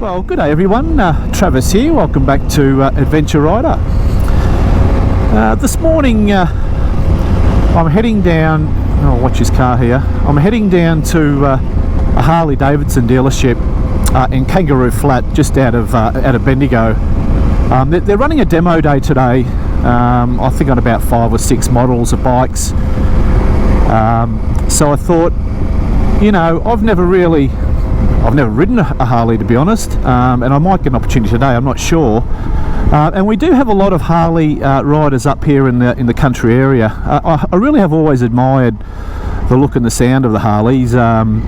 Well, good day everyone, Travis here, welcome back to Adventure Ryder. This morning I'm heading down, watch this car here, I'm heading down to a Harley Davidson dealership in Kangaroo Flat, just out of Bendigo. They're running a demo day today, I think on about 5 or 6 models of bikes. So I thought, I've never ridden a Harley, to be honest, and I might get an opportunity today, I'm not sure. And we do have a lot of Harley riders up here in the country area. I really have always admired the look and the sound of the Harleys, and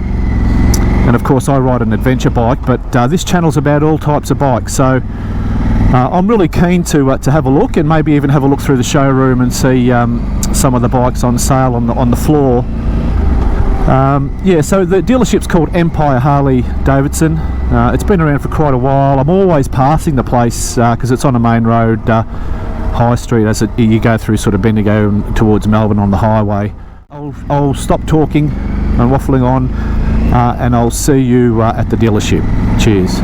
of course I ride an adventure bike, but this channel's about all types of bikes, so I'm really keen to have a look, and maybe even have a look through the showroom and see some of the bikes on sale on the floor. So the dealership's called Empire Harley Davidson. It's been around for quite a while. I'm always passing the place because it's on a main road, High Street, as you go through sort of Bendigo and towards Melbourne on the highway. I'll stop talking and waffling on, and I'll see you at the dealership. Cheers.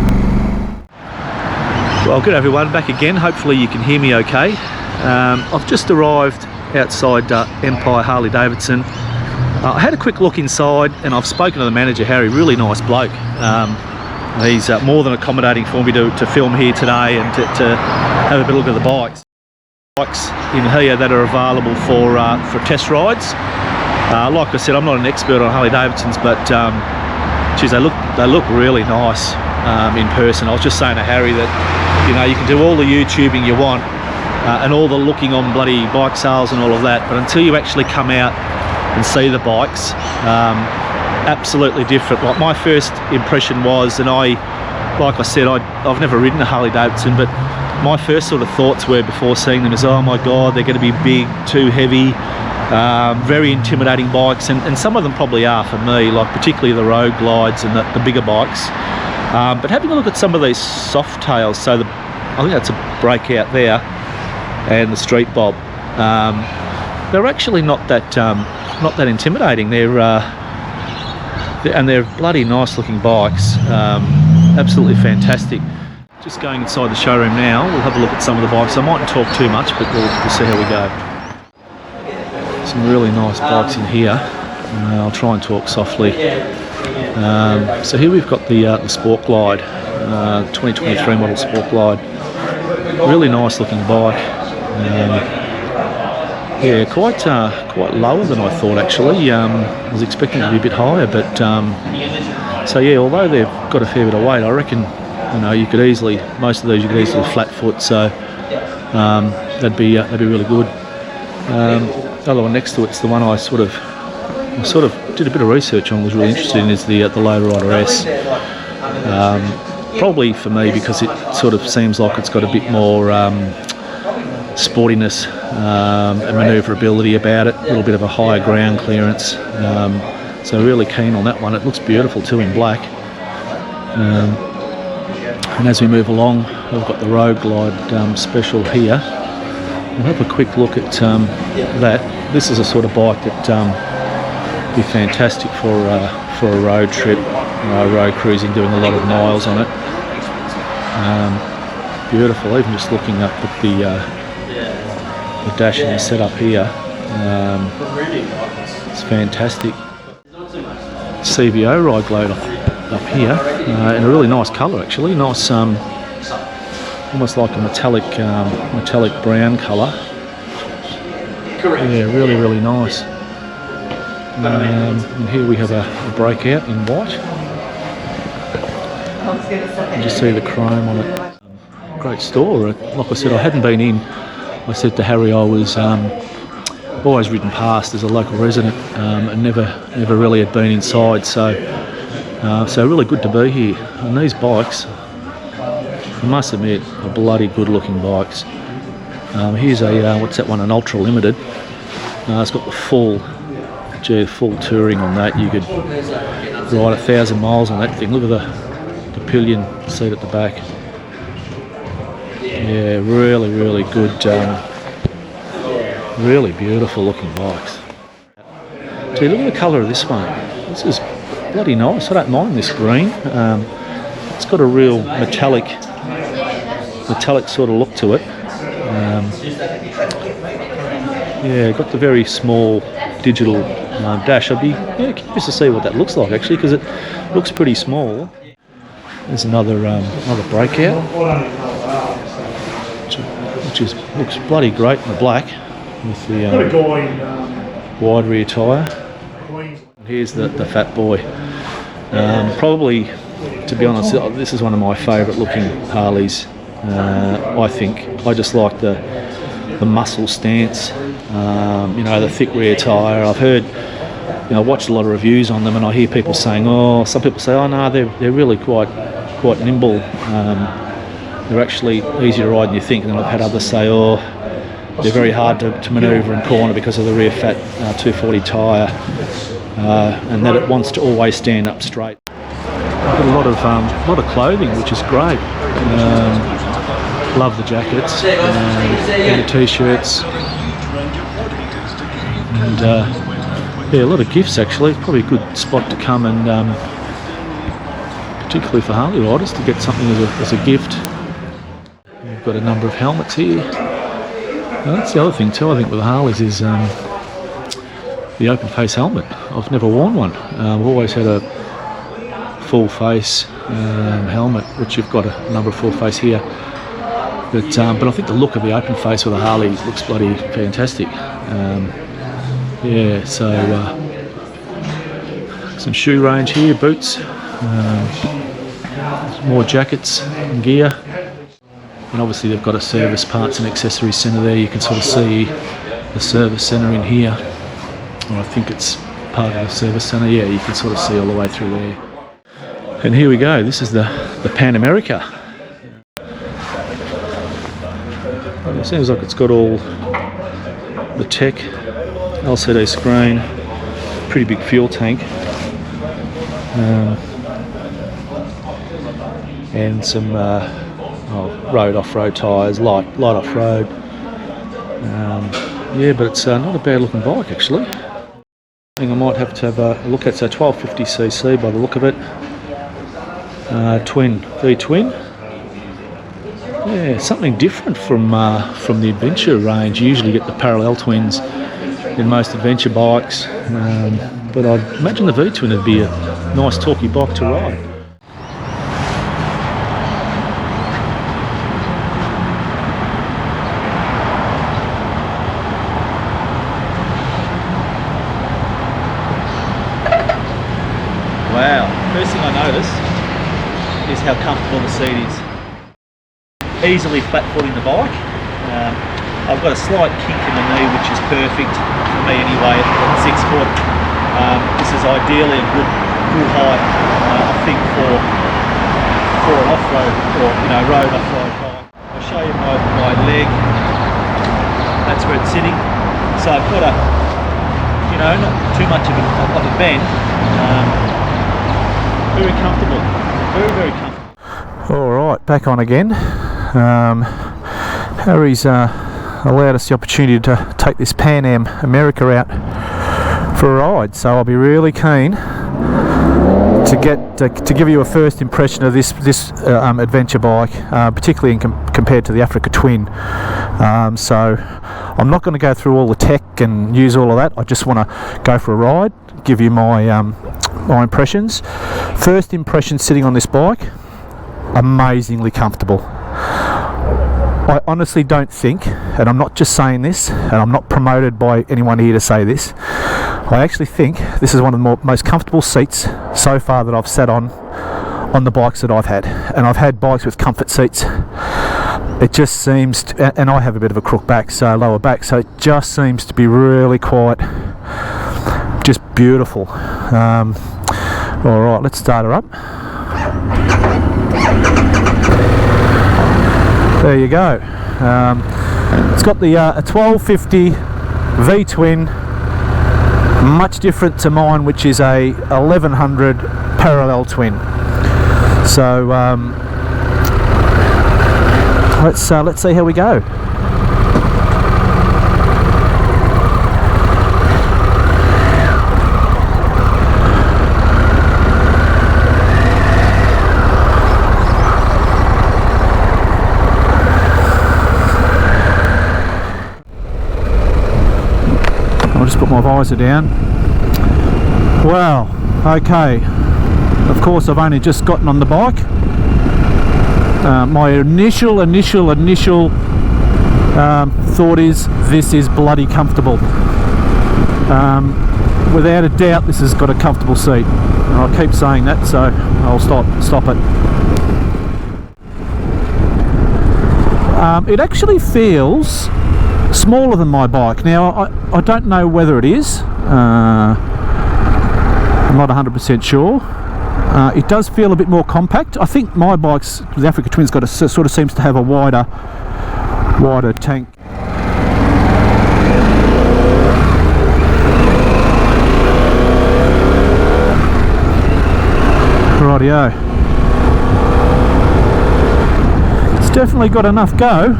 Well, good everyone, back again. Hopefully you can hear me okay. I've just arrived outside Empire Harley Davidson. I had a quick look inside, and I've spoken to the manager, Harry, really nice bloke. He's more than accommodating for me to film here today and to have a bit of a look at the bikes. Bikes in here that are available for test rides. Like I said, I'm not an expert on Harley Davidsons, but geez, they look really nice in person. I was just saying to Harry that you can do all the YouTubing you want and all the looking on bloody bike sales and all of that, but until you actually come out and see the bikes, absolutely different. Like, my first impression was, and like I said, I've never ridden a Harley Davidson, but my first sort of thoughts were before seeing them is, oh my god, they're going to be big, too heavy, very intimidating bikes, and some of them probably are for me, like particularly the road glides and the bigger bikes. But having a look at some of these soft tails, so I think that's a breakout there, and the street bob, they're actually not that intimidating. They're bloody nice looking bikes, absolutely fantastic. Just going inside the showroom now, we'll have a look at some of the bikes. I mightn't talk too much, but we'll see how we go. Some really nice bikes in here. I'll try and talk softly. So here we've got the Sport Glide, 2023 model Sport Glide. Really nice looking bike. Yeah, quite lower than I thought actually. I was expecting it to be a bit higher, but so yeah, although they've got a fair bit of weight, I reckon you could easily, most of these you could easily flat foot, so that'd be really good. The other one next to it's the one I sort of did a bit of research on, was really interested in, is the Ryder S. Probably for me because it sort of seems like it's got a bit more sportiness and manoeuvrability about it, a little bit of a higher ground clearance, so really keen on that one. It looks beautiful too in black. And as we move along, we've got the Road Glide special here. We'll have a quick look at that. This is a sort of bike that be fantastic for a road trip, road cruising, doing a lot of miles on it. Beautiful, even just looking up at the dash and the setup here, it's fantastic. CVO Ride Glide up here, in a really nice colour actually, nice, almost like a metallic brown colour. Yeah, really nice. And here we have a breakout in white. You just see the chrome on it. Great store. Like I said, I hadn't been in. I said to Harry I was always ridden past as a local resident, and never really had been inside. So really good to be here. And these bikes, I must admit, are bloody good looking bikes. Here's a what's that one? An Ultra Limited. It's got the full touring on that. You could ride 1,000 miles on that thing. Look at the pillion seat at the back. Yeah, really good, really beautiful looking bikes. Gee, look at the colour of this one. This is bloody nice. I don't mind this green. It's got a real metallic sort of look to it. Yeah, got the very small digital dash. I'd be curious to see what that looks like actually, because it looks pretty small. There's another breakout, which looks bloody great in the black with the wide rear tyre. Here's the Fat Boy. Probably, to be honest, this is one of my favourite looking Harleys. I think I just like the muscle stance, the thick rear tyre. I've heard, I watched a lot of reviews on them, and I hear people saying, some people say, no, they're really quite nimble. They're actually easier to ride than you think. And then I've had others say, they're very hard to manoeuvre and corner because of the rear fat 240 tyre, and that it wants to always stand up straight. I've got a lot of clothing, which is great. Love the jackets and the t-shirts, and a lot of gifts actually. Probably a good spot to come, and particularly for Harley riders, to get something as a gift. We've got a number of helmets here. Now, that's the other thing too, I think, with the Harleys is the open face helmet. I've never worn one. I've always had a full face helmet, which you've got a number of full face here. But I think the look of the open face with a Harley looks bloody fantastic. Some shoe range here, boots, more jackets and gear. And obviously they've got a service parts and accessories centre there. You can sort of see the service centre in here. I think it's part of the service centre. Yeah, you can sort of see all the way through there. And here we go. This is the Pan America. It seems like it's got all the tech, LCD screen, pretty big fuel tank, and some road off-road tyres, light off-road. But it's not a bad looking bike actually. I think I might have to have a look at. So 1250cc by the look of it, V-twin. Yeah, something different from the adventure range. You usually get the parallel twins in most adventure bikes, but I'd imagine the V-twin would be a nice talky bike to ride. Wow, first thing I noticed is how comfortable the seat is. Easily flat-footing the bike. I've got a slight kink in the knee, which is perfect for me anyway at 6 foot. This is ideally a good height, I think, for an off-road or road off-road bike. I'll show you my leg. That's where it's sitting. So I've got not too much of a bend. Very comfortable. Very comfortable. All right, back on again. Harry's allowed us the opportunity to take this Pan Am America out for a ride, so I'll be really keen to give you a first impression of this adventure bike, particularly compared to the Africa Twin. So I'm not going to go through all the tech and use all of that. I just want to go for a ride, give you my impressions. First impression sitting on this bike, amazingly comfortable. I honestly don't think, and I'm not just saying this, and I'm not promoted by anyone here to say this, I actually think this is one of the most comfortable seats so far that I've sat on the bikes that I've had. And I've had bikes with comfort seats. It just seems, and I have a bit of a crook back, so lower back, so it just seems to be really quite, just beautiful. Alright, let's start her up. There you go. It's got the a 1250 V-twin, much different to mine, which is a 1100 parallel twin. So let's see how we go. put my visor down. Well, okay. Of course, I've only just gotten on the bike. My initial thought is this is bloody comfortable. Without a doubt, this has got a comfortable seat. And I keep saying that, so I'll stop it. It actually feels smaller than my bike. Now, I don't know whether it is. I'm not 100% sure. It does feel a bit more compact. I think my bike's, the Africa Twin's got a sort of seems to have a wider tank. Rightio. It's definitely got enough go.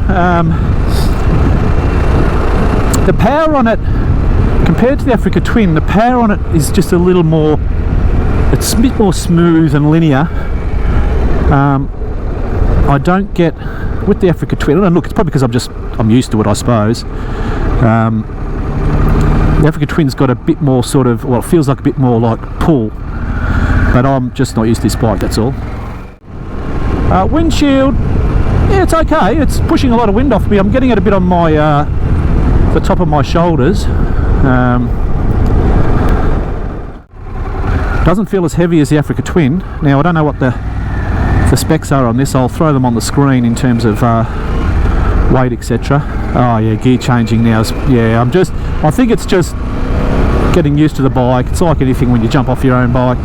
The power on it, compared to the Africa Twin, the power on it is just a little more, it's a bit more smooth and linear. I don't get, with the Africa Twin, and look, it's probably because I'm used to it, I suppose. The Africa Twin's got a bit more sort of, well, it feels like a bit more like pull, but I'm just not used to this bike, that's all. Windshield, yeah, it's okay. It's pushing a lot of wind off me. I'm getting it a bit on my the top of my shoulders. Doesn't feel as heavy as the Africa Twin. Now, I don't know what the specs are on this. I'll throw them on the screen in terms of weight, etc. Oh yeah, gear changing now. Yeah, I think it's just getting used to the bike. It's like anything when you jump off your own bike.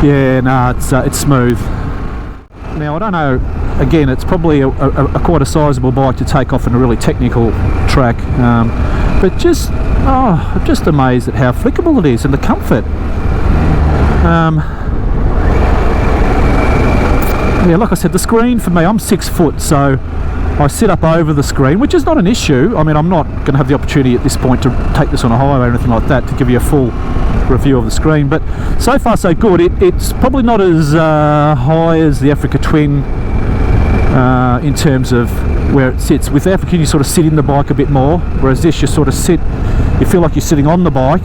Yeah, no, it's smooth. Now, I don't know, again, it's probably a quite a sizable bike to take off in a really technical track, but I'm just amazed at how flickable it is and the comfort. Yeah, like I said, the screen for me, I'm 6 foot, so I sit up over the screen, which is not an issue. I mean, I'm not going to have the opportunity at this point to take this on a highway or anything like that to give you a full review of the screen, but so far so good. It's probably not as high as the Africa Twin in terms of where it sits. With the Africa Twin, you sort of sit in the bike a bit more, whereas this, you sort of you feel like you're sitting on the bike,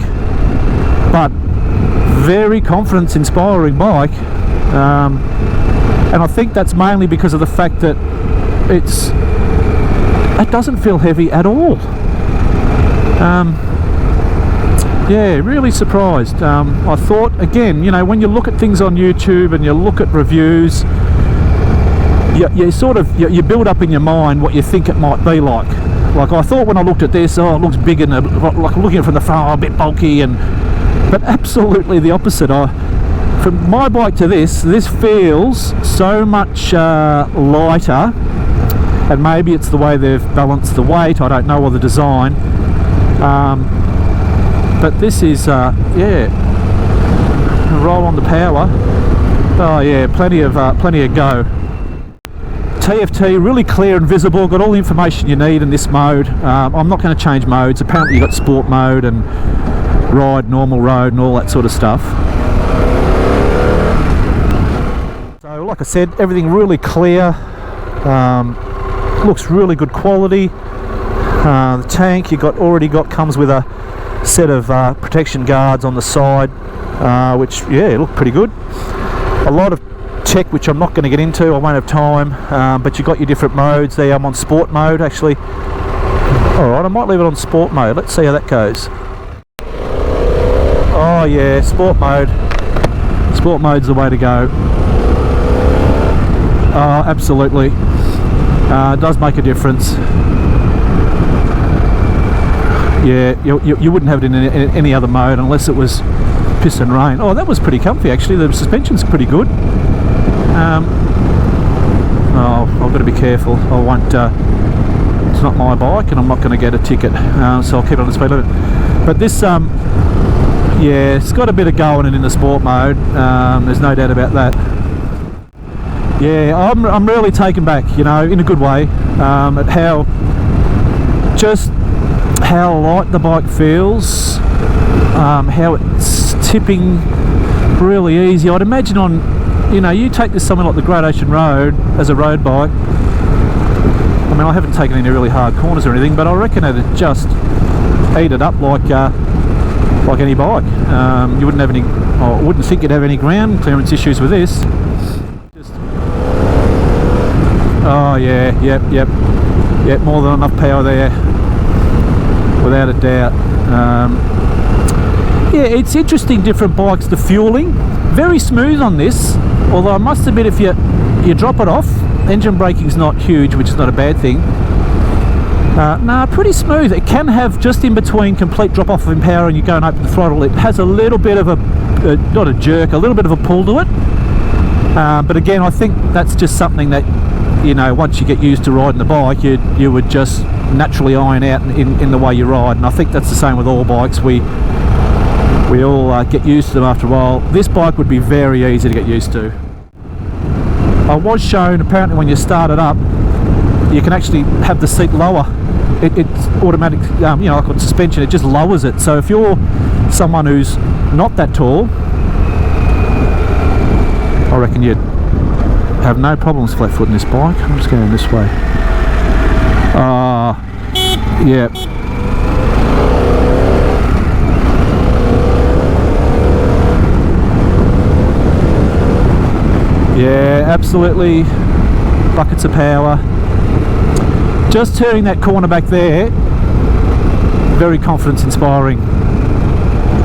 but very confidence inspiring bike. And I think that's mainly because of the fact that it doesn't feel heavy at all. Yeah, really surprised. I thought, again, you know, when you look at things on YouTube and you look at reviews, you build up in your mind what you think it might be like. Like, I thought when I looked at this, it looks big and like looking at it from the front, a bit bulky, but absolutely the opposite. From my bike to this feels so much lighter, and maybe it's the way they've balanced the weight, I don't know, or the design. But this is, yeah, roll on the power. Oh yeah, plenty of go. TFT, really clear and visible, got all the information you need in this mode. I'm not going to change modes. Apparently you've got sport mode and ride, normal road and all that sort of stuff. So like I said, everything really clear, looks really good quality. The tank already comes with a set of protection guards on the side, which, yeah, look pretty good. A lot of tech which I'm not going to get into, I won't have time, but you've got your different modes there. I'm on sport mode actually. Alright, I might leave it on sport mode, let's see how that goes. Oh yeah, sport mode's the way to go. Oh, absolutely, it does make a difference. Yeah, you wouldn't have it in any other mode unless it was piss and rain. Oh, that was pretty comfy actually. The suspension's pretty good. Oh, I've got to be careful. I won't. It's not my bike, and I'm not going to get a ticket. So I'll keep it on the speed limit. But this, yeah, it's got a bit of going in the sport mode. There's no doubt about that. Yeah, I'm really taken back, you know, in a good way, at how light the bike feels, how it's tipping really easy. I'd imagine on, you know, you take this somewhere like the Great Ocean Road as a road bike, I mean, I haven't taken any really hard corners or anything, but I reckon it'd just eat it up like any bike. You wouldn't have any, I wouldn't think you'd have any ground clearance issues with this. Oh yeah, yep, more than enough power there, without a doubt. Yeah, it's interesting, different bikes, the fueling, very smooth on this, although I must admit if you drop it off, engine braking's not huge, which is not a bad thing. Nah, pretty smooth. It can have, just in between complete drop off in power and you go and open the throttle, it has a little bit of a, not a jerk, a little bit of a pull to it. But again, I think that's just something that, you know, once you get used to riding the bike, you would just naturally iron out in the way you ride. And I think that's the same with all bikes. We all get used to them after a while. This bike would be very easy to get used to. I was shown, apparently when you start it up, you can actually have the seat lower. It's automatic, you know, like on suspension, it just lowers it. So if you're someone who's not that tall, I reckon you'd have no problems flat footing this bike. I'm just going this way. Yeah. Yeah, absolutely. Buckets of power. Just turning that corner back there, very confidence inspiring.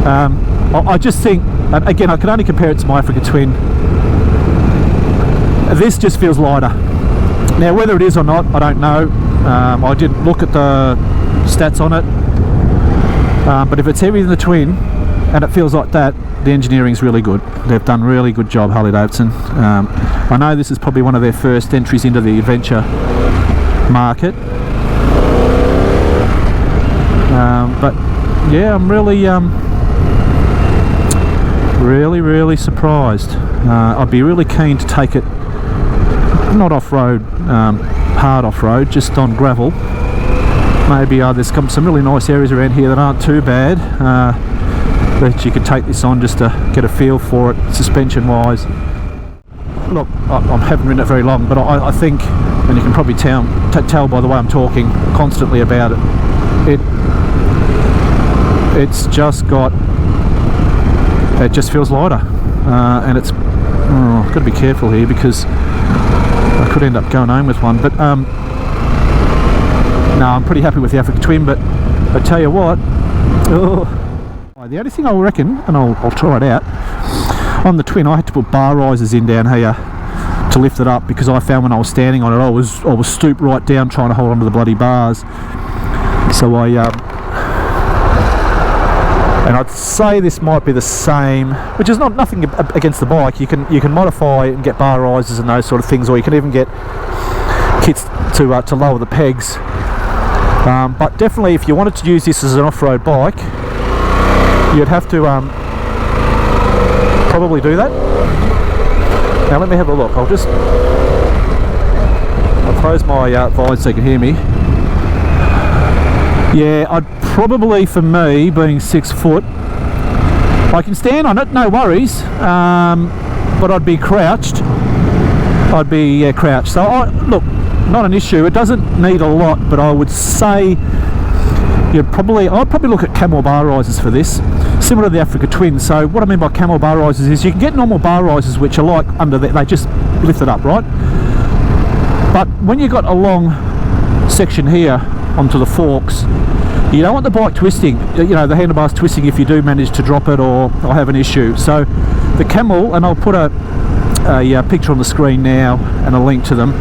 I just think, and again, I can only compare it to my Africa Twin. This just feels lighter. Now, whether it is or not, I don't know. I did look at the stats on it, but if it's heavier than the Twin and it feels like that, the engineering's really good. They've done a really good job, Harley Davidson. I know this is probably one of their first entries into the adventure market, but yeah, I'm really surprised. I'd be really keen to take it, not off-road, hard off-road, just on gravel. Maybe there's some really nice areas around here that aren't too bad, that you could take this on just to get a feel for it suspension wise. Look, I haven't ridden it very long, but I think, and you can probably tell by the way I'm talking constantly about it, it's just got, it just feels lighter, and it's, I've got to be careful here because I could end up going home with one, but no, I'm pretty happy with the Africa Twin. But I tell you what, the only thing I reckon, and I'll try it out, on the Twin I had to put bar risers in down here to lift it up, because I found when I was standing on it I was stooped right down trying to hold onto the bloody bars. So and I'd say this might be the same, which is nothing against the bike. You can modify and get bar risers and those sort of things, or you can even get kits to lower the pegs. But definitely, if you wanted to use this as an off-road bike, you'd have to probably do that. Now let me have a look. I'll close my visor so you can hear me. Yeah, I'd probably, for me, being 6 foot, I can stand on it, no worries, but I'd be crouched. Crouched. So, look, not an issue. It doesn't need a lot, but I would say I'd probably look at camel bar risers for this, similar to the Africa Twin. So what I mean by camel bar risers is you can get normal bar risers which are like under there, they just lift it up, right? But when you've got a long section here onto the forks, you don't want the bike twisting, you know, the handlebars twisting if you do manage to drop it or have an issue. So the Camel, and I'll put a picture on the screen now and a link to them.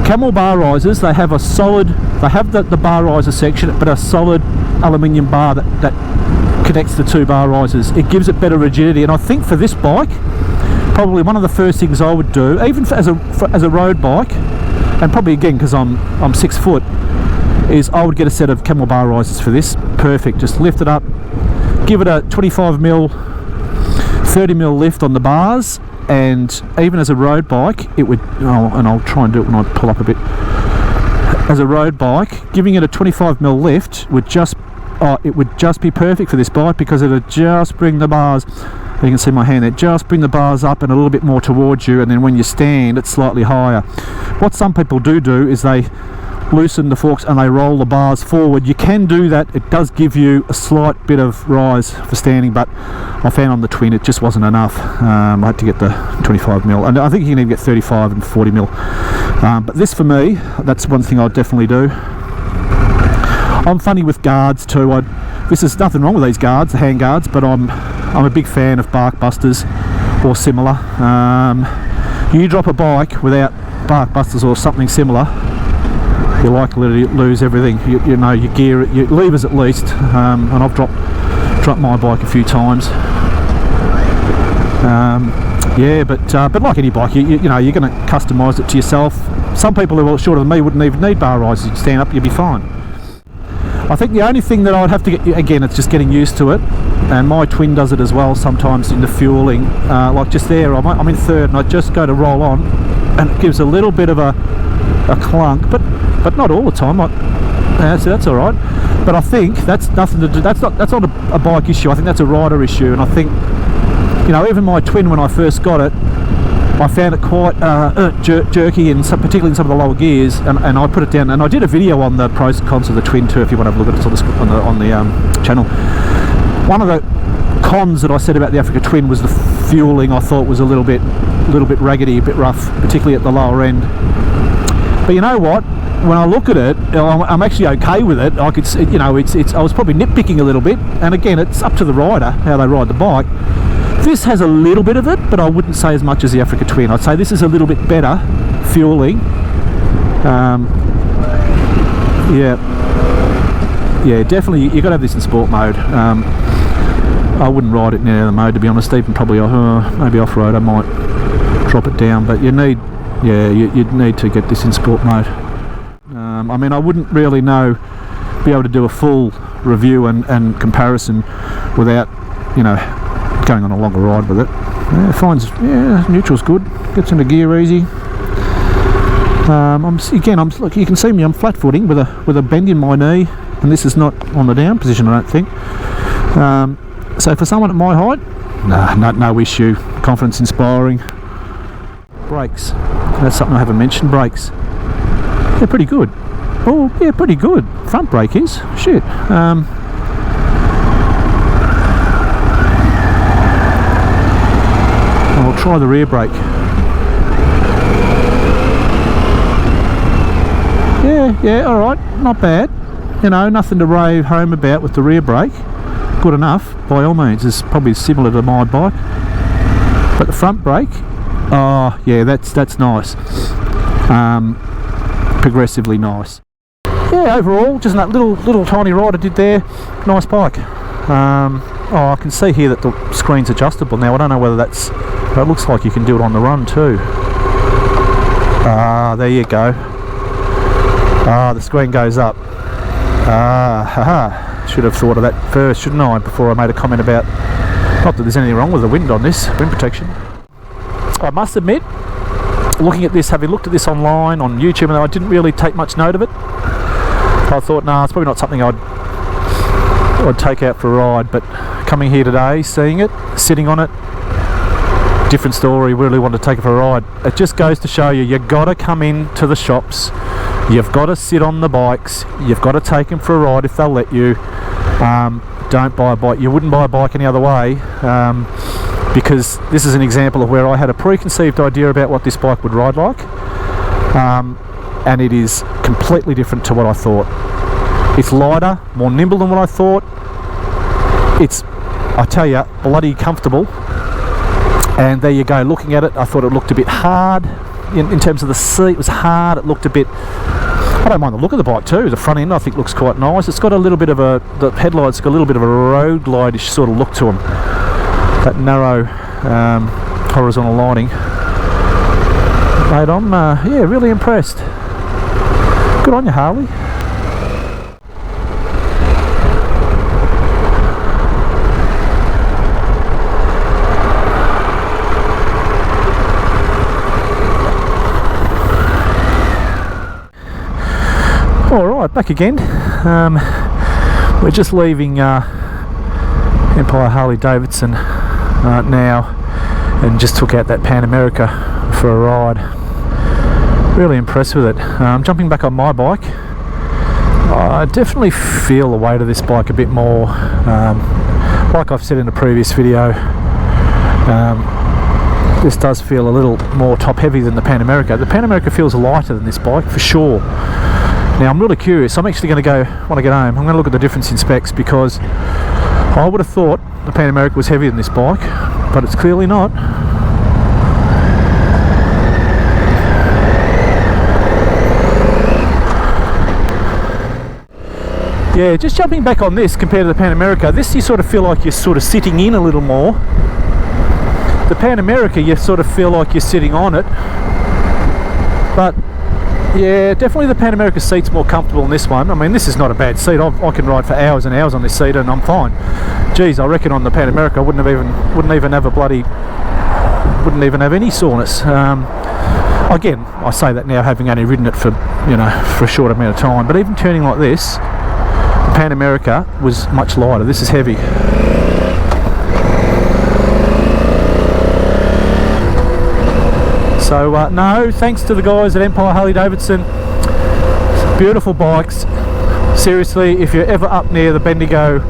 Camel bar risers, they have a solid, they have the bar riser section, but a solid aluminium bar that connects the two bar risers. It gives it better rigidity, and I think for this bike, probably one of the first things I would do, even as a road bike, and probably again because I'm 6 foot, is I would get a set of Camel bar risers for this. Perfect. Just lift it up, give it a 25mm, 30mm lift on the bars, and even as a road bike, it would, and I'll try and do it when I pull up a bit. As a road bike, giving it a 25mm lift would just, it would just be perfect for this bike, because it would just bring the bars, you can see my hand there, just bring the bars up and a little bit more towards you, and then when you stand, it's slightly higher. What some people do is they loosen the forks and they roll the bars forward. You can do that. It does give you a slight bit of rise for standing, but I found on the twin it just wasn't enough. I had to get the 25mm, and I think you can even get 35 and 40mm. But this for me, that's one thing I'd definitely do. I'm funny with guards too. This is nothing wrong with these guards, the hand guards, but I'm a big fan of bark busters or similar. You drop a bike without bark busters or something similar, you're likely to lose everything. You know, your gear, your levers at least. And I've dropped my bike a few times. Yeah, but like any bike, you know, you're going to customise it to yourself. Some people who are shorter than me wouldn't even need bar rises. You stand up, you'd be fine. I think the only thing that I'd have to get, again, it's just getting used to it, and my twin does it as well sometimes in the fueling. Like just there, I'm in third and I just go to roll on and it gives a little bit of a clunk, but not all the time. So that's all right. But I think that's nothing to do. That's not a bike issue. I think that's a rider issue. And I think, you know, even my twin, when I first got it, I found it quite jerky, and particularly in some of the lower gears. And I put it down, and I did a video on the pros and cons of the twin too. If you want to have a look at it on the channel. One of the cons that I said about the Africa Twin was the fueling. I thought was a little bit raggedy, a bit rough, particularly at the lower end. But you know what? When I look at it, I'm actually okay with it. I could, you know, I was probably nitpicking a little bit, and again, it's up to the rider how they ride the bike. This has a little bit of it, but I wouldn't say as much as the Africa Twin. I'd say this is a little bit better fueling. Yeah, definitely. You've got to have this in sport mode. I wouldn't ride it in any other mode, to be honest. Even probably maybe off-road, I might drop it down. But you need, you'd need to get this in sport mode. I mean, I wouldn't really be able to do a full review and comparison without, you know, going on a longer ride with it. Neutral's good. Gets into gear easy. Look, you can see me. I'm flat footing with a bend in my knee, and this is not on the down position, I don't think. So for someone at my height, no issue. Confidence inspiring. Brakes. That's something I haven't mentioned. Brakes. They're pretty good. Oh, yeah, pretty good. Front brake is. Shit. I'll try the rear brake. Yeah, alright, not bad. You know, nothing to rave home about with the rear brake. Good enough, by all means. It's probably similar to my bike. But the front brake, oh yeah, that's nice. Progressively nice. Yeah, overall, just that little tiny ride I did there. Nice bike. I can see here that the screen's adjustable now. I don't know whether that's... It looks like you can do it on the run too. There you go. The screen goes up. Should have thought of that first, shouldn't I, before I made a comment about... Not that there's anything wrong with the wind on this, wind protection. I must admit, looking at this, having looked at this online, on YouTube, and I didn't really take much note of it. I thought, it's probably not something I'd take out for a ride, but coming here today, seeing it, sitting on it, different story. Really want to take it for a ride. It just goes to show you've got to come into the shops, you've got to sit on the bikes, you've got to take them for a ride if they'll let you. Don't buy a bike. You wouldn't buy a bike any other way, because this is an example of where I had a preconceived idea about what this bike would ride like, and it is completely different to what I thought. It's lighter, more nimble than what I thought. It's, I tell you, bloody comfortable. And there you go, looking at it, I thought it looked a bit hard in terms of the seat. It was hard, it looked a bit... I don't mind the look of the bike too. The front end I think looks quite nice. It's got a little bit of the headlights got a little bit of a road lightish sort of look to them. That narrow horizontal lighting. Mate, I'm really impressed. Good on you, Harley. Alright, back again. We're just leaving Empire Harley Davidson now, and just took out that Pan America for a ride. Really impressed with it. Jumping back on my bike, I definitely feel the weight of this bike a bit more. Like I've said in a previous video, this does feel a little more top heavy than the Pan America. The Pan America feels lighter than this bike for sure. Now I'm really curious. I'm actually going to go, when I get home, I'm going to look at the difference in specs, because I would have thought the Pan America was heavier than this bike, but it's clearly not. Yeah, just jumping back on this compared to the Pan America, this you sort of feel like you're sort of sitting in a little more. The Pan America, you sort of feel like you're sitting on it. But yeah, definitely the Pan America seat's more comfortable than this one. I mean, this is not a bad seat. I can ride for hours and hours on this seat and I'm fine. Geez, I reckon on the Pan America I wouldn't even have any soreness. Again, I say that now having only ridden it for, you know, for a short amount of time. But even turning like this, the Pan America was much lighter. This is heavy. So no, thanks to the guys at Empire Harley Davidson. Beautiful bikes. Seriously, if you're ever up near the Bendigo,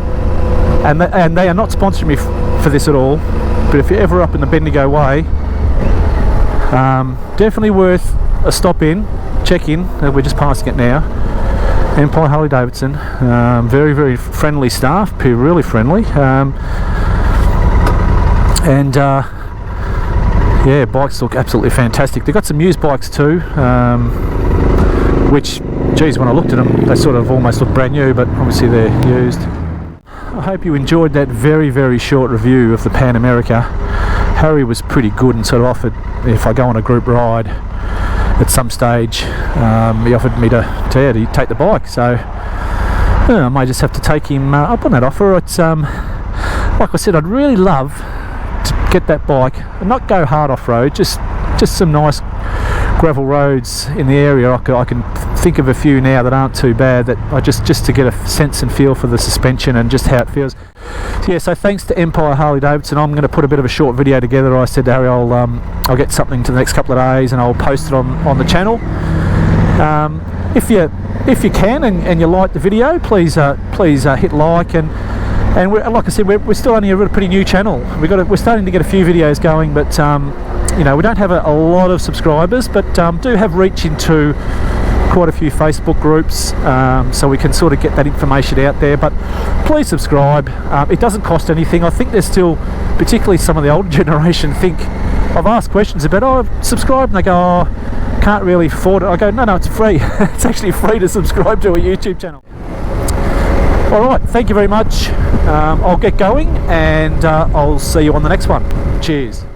and they are not sponsoring me for this at all, but if you're ever up in the Bendigo way, definitely worth a stop in, check in. We're just passing it now. Empire Harley Davidson, very, very friendly staff, really friendly, yeah, bikes look absolutely fantastic. They've got some used bikes too, which, geez, when I looked at them, they sort of almost look brand new, but obviously they're used. I hope you enjoyed that very, very short review of the Pan America. Harry was pretty good and sort of offered, if I go on a group ride at some stage, he offered me to take the bike, so I may just have to take him up on that offer. It's like I said, I'd really love to get that bike and not go hard off-road, just some nice gravel roads in the area. I can think of a few now that aren't too bad, that I just to get a sense and feel for the suspension and just how it feels. So yeah, so thanks to Empire Harley Davidson. I'm going to put a bit of a short video together. I said to Harry, I'll get something to the next couple of days and I'll post it on the channel. If you can and you like the video, please hit like, and like I said, we're still only a pretty new channel. We're starting to get a few videos going, but you know, we don't have a lot of subscribers, but do have reach into quite a few Facebook groups, so we can sort of get that information out there. But please subscribe. It doesn't cost anything. I think there's still, particularly some of the older generation, think, I've asked questions about, subscribe, and they go, can't really afford it. I go, no, it's free. It's actually free to subscribe to a YouTube channel. Alright, thank you very much. I'll get going, and I'll see you on the next one. Cheers.